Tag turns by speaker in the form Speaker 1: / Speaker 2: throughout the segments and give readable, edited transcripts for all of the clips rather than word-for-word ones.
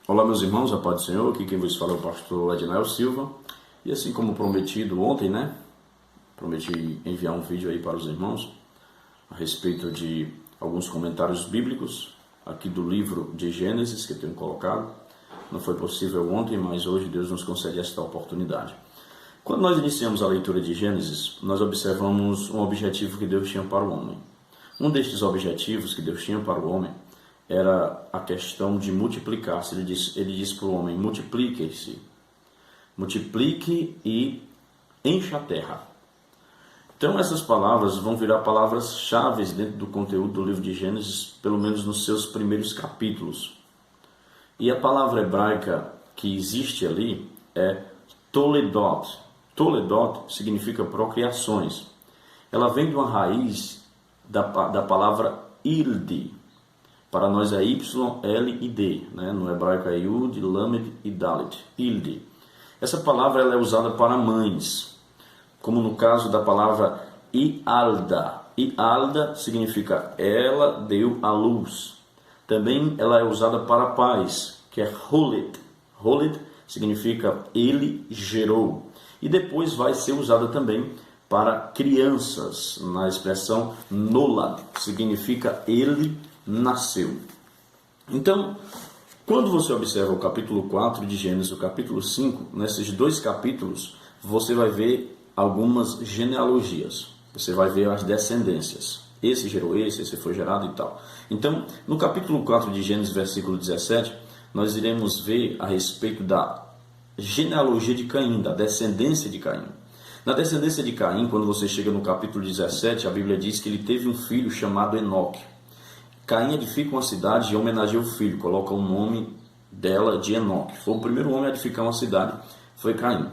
Speaker 1: Olá, meus irmãos, a paz do Senhor. Aqui quem vos fala é o pastor Ednael Silva. E assim como prometido ontem, prometi enviar um vídeo aí para os irmãos a respeito de alguns comentários bíblicos aqui do livro de Gênesis que eu tenho colocado. Não foi possível ontem, mas hoje Deus nos concede esta oportunidade. Quando nós iniciamos a leitura de Gênesis, nós observamos um objetivo que Deus tinha para o homem. Um destes objetivos que Deus tinha para o homem era a questão de multiplicar-se. Ele diz para o homem: multiplique-se, multiplique e encha a terra. Então essas palavras vão virar palavras-chave dentro do conteúdo do livro de Gênesis, pelo menos nos seus primeiros capítulos. E a palavra hebraica que existe ali é toledot. Toledot significa procriações. Ela vem de uma raiz da palavra ildi. Para nós é Y, L e D, No hebraico é Yud, Lamed e Dalet, ildi. Essa palavra ela é usada para mães, como no caso da palavra Ialda. Ialda significa ela deu à luz. Também ela é usada para pais, que é Holed. Holed significa ele gerou. E depois vai ser usada também para crianças, na expressão Nolad, significa ele nasceu. Então, quando você observa o capítulo 4 de Gênesis, o capítulo 5, nesses dois capítulos, você vai ver algumas genealogias. Você vai ver as descendências. Esse gerou esse foi gerado e tal. Então, no capítulo 4 de Gênesis, versículo 17, nós iremos ver a respeito da genealogia de Caim, da descendência de Caim. Na descendência de Caim, quando você chega no capítulo 17, a Bíblia diz que ele teve um filho chamado Enoque. Caim edifica uma cidade e homenageia o filho, coloca o nome dela de Enoque. Foi o primeiro homem a edificar uma cidade, foi Caim.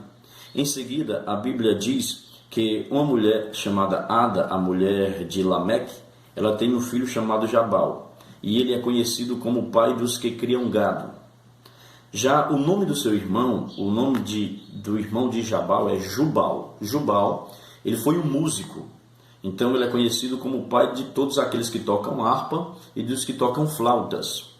Speaker 1: Em seguida, a Bíblia diz que uma mulher chamada Ada, a mulher de Lameque, ela tem um filho chamado Jabal, e ele é conhecido como o pai dos que criam gado. Já o nome do seu irmão, o nome do irmão de Jabal é Jubal. Jubal, ele foi um músico. Então ele é conhecido como o pai de todos aqueles que tocam harpa e dos que tocam flautas.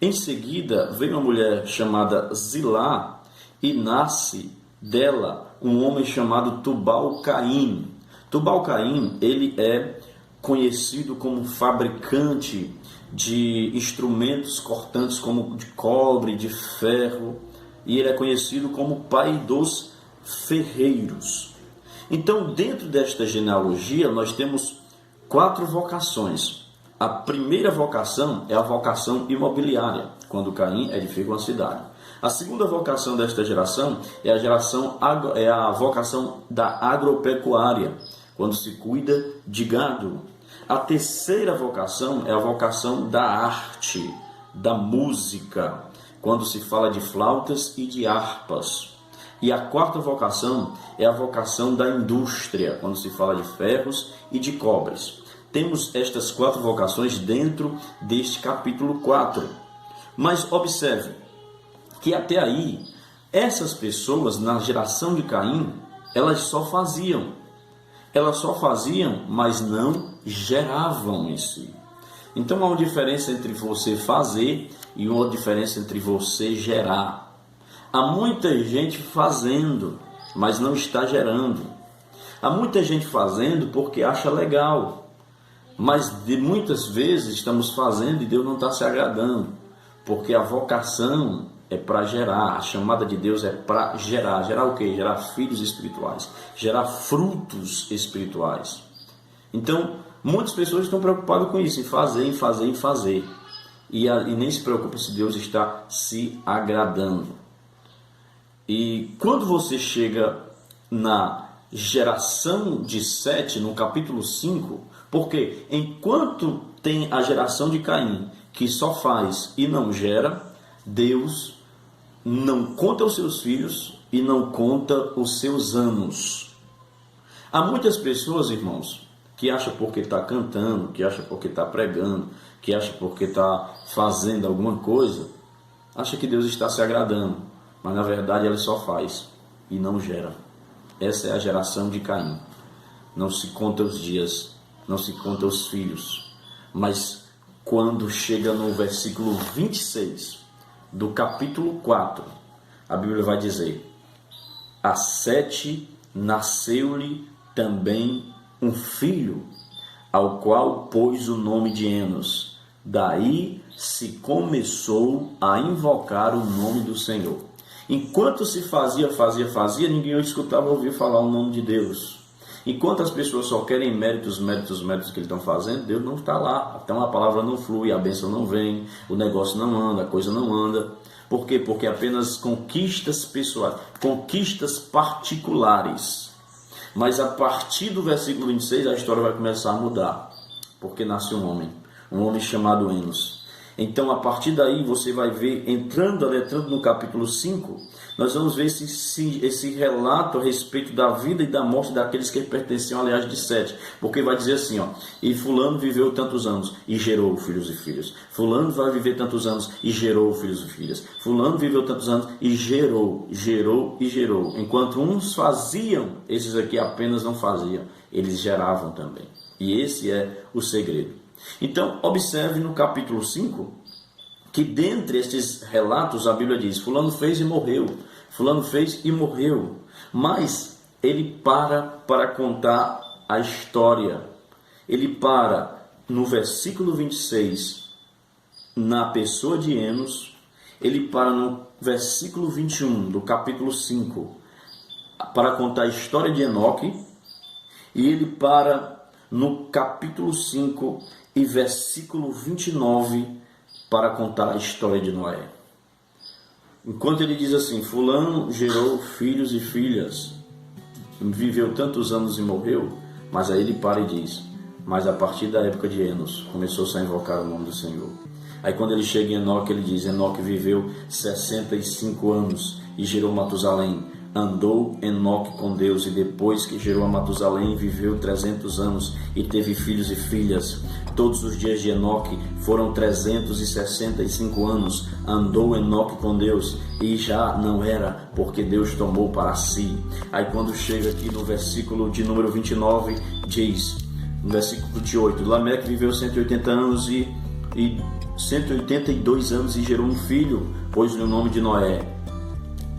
Speaker 1: Em seguida, vem uma mulher chamada Zilá e nasce dela um homem chamado Tubal-Caim. Tubal-Caim, ele é conhecido como fabricante de instrumentos cortantes como de cobre, de ferro, e ele é conhecido como pai dos ferreiros. Então, dentro desta genealogia, nós temos 4 vocações. A primeira vocação é a vocação imobiliária, quando Caim edifica uma cidade. A segunda vocação desta geração é a vocação da agropecuária, quando se cuida de gado. A terceira vocação é a vocação da arte, da música, quando se fala de flautas e de harpas. E a quarta vocação é a vocação da indústria, quando se fala de ferros e de cobres. Temos estas 4 vocações dentro deste capítulo 4. Mas observe que até aí, essas pessoas na geração de Caim, elas só faziam, mas não geravam em si. Então há uma diferença entre você fazer e uma diferença entre você gerar. Há muita gente fazendo, mas não está gerando. Há muita gente fazendo porque acha legal, mas muitas vezes estamos fazendo e Deus não está se agradando, porque a vocação é para gerar, a chamada de Deus é para gerar. Gerar o quê? Gerar filhos espirituais, gerar frutos espirituais. Então, muitas pessoas estão preocupadas com isso, em fazer. E nem se preocupa se Deus está se agradando. E quando você chega na geração de Sete, no capítulo 5, porque enquanto tem a geração de Caim, que só faz e não gera, Deus não conta os seus filhos e não conta os seus anos. Há muitas pessoas, irmãos, que acham porque está cantando, que acham porque está pregando, que acham porque está fazendo alguma coisa, acha que Deus está se agradando, mas na verdade ele só faz e não gera. Essa é a geração de Caim. Não se conta os dias, não se conta os filhos, mas quando chega no versículo 26, do capítulo 4, a Bíblia vai dizer: a Sete nasceu-lhe também um filho, ao qual pôs o nome de Enos. Daí se começou a invocar o nome do Senhor. Enquanto se fazia, ninguém escutava ouvir falar o nome de Deus. Enquanto as pessoas só querem méritos que eles estão fazendo, Deus não está lá. Então a palavra não flui, a bênção não vem, o negócio não anda, a coisa não anda. Por quê? Porque apenas conquistas pessoais, conquistas particulares. Mas a partir do versículo 26 a história vai começar a mudar. Porque nasce um homem chamado Enos. Então, a partir daí, você vai ver, entrando no capítulo 5, nós vamos ver esse relato a respeito da vida e da morte daqueles que pertenciam à linhagem de Sete. Porque vai dizer assim, ó: e fulano viveu tantos anos e gerou filhos e filhas. Fulano vai viver tantos anos e gerou filhos e filhas. Fulano viveu tantos anos e gerou. Enquanto uns faziam, esses aqui apenas não faziam, eles geravam também. E esse é o segredo. Então, observe no capítulo 5, que dentre estes relatos a Bíblia diz: fulano fez e morreu, fulano fez e morreu. Mas ele para contar a história. Ele para no versículo 26, na pessoa de Enos. Ele para no versículo 21 do capítulo 5, para contar a história de Enoque. E ele para no capítulo 5 e versículo 29 para contar a história de Noé. Enquanto ele diz assim: fulano gerou filhos e filhas, viveu tantos anos e morreu, mas aí ele para e diz: mas a partir da época de Enos começou-se a invocar o nome do Senhor. Aí quando ele chega em Enoque, ele diz: Enoque viveu 65 anos e gerou Matusalém. Andou Enoque com Deus, e depois que gerou a Matusalém, viveu 300 anos e teve filhos e filhas. Todos os dias de Enoque foram 365 anos. Andou Enoque com Deus e já não era, porque Deus tomou para si. Aí quando chega aqui no versículo de número 29, diz, no versículo 28, Lameque viveu 180 anos e 182 anos e gerou um filho, pôs-lhe o nome de Noé,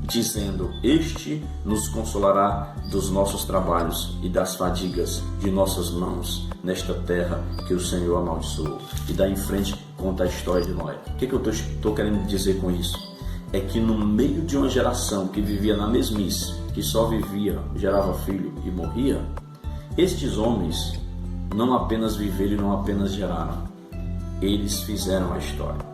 Speaker 1: dizendo: este nos consolará dos nossos trabalhos e das fadigas de nossas mãos nesta terra que o Senhor amaldiçoou. E daí em frente conta a história de Noé. O que eu estou querendo dizer com isso? É que no meio de uma geração que vivia na mesmice, que só vivia, gerava filho e morria, estes homens não apenas viveram e não apenas geraram, eles fizeram a história.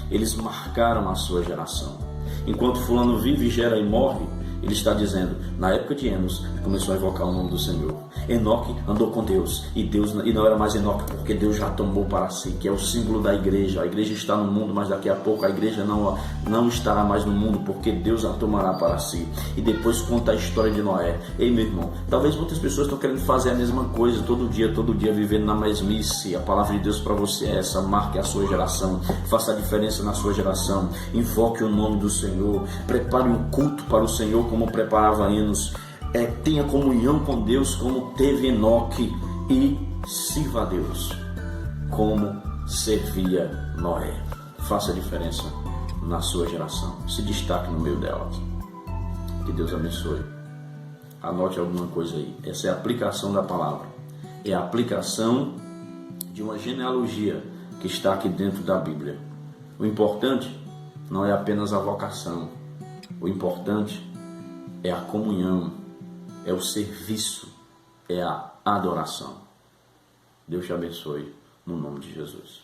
Speaker 1: Eles marcaram a sua geração. Enquanto fulano vive, gera e morre, ele está dizendo: na época de Enos, começou a invocar o nome do Senhor. Enoque andou com Deus, e não era mais Enoque, porque Deus já tomou para si, que é o símbolo da igreja. A igreja está no mundo, mas daqui a pouco a igreja não estará mais no mundo, porque Deus a tomará para si. E depois conta a história de Noé. Ei, meu irmão, talvez muitas pessoas estão querendo fazer a mesma coisa, todo dia, vivendo na mesmice. A palavra de Deus para você é essa: marque a sua geração, faça a diferença na sua geração, invoque o nome do Senhor, prepare um culto para o Senhor como preparava Enos, tenha comunhão com Deus como teve Enoque, e sirva a Deus como servia Noé. Faça a diferença na sua geração, se destaque no meio dela. Que Deus abençoe. Anote alguma coisa aí. Essa é a aplicação da palavra, é a aplicação de uma genealogia que está aqui dentro da Bíblia. O importante não é apenas a vocação, o importante é a comunhão, é o serviço, é a adoração. Deus te abençoe, no nome de Jesus.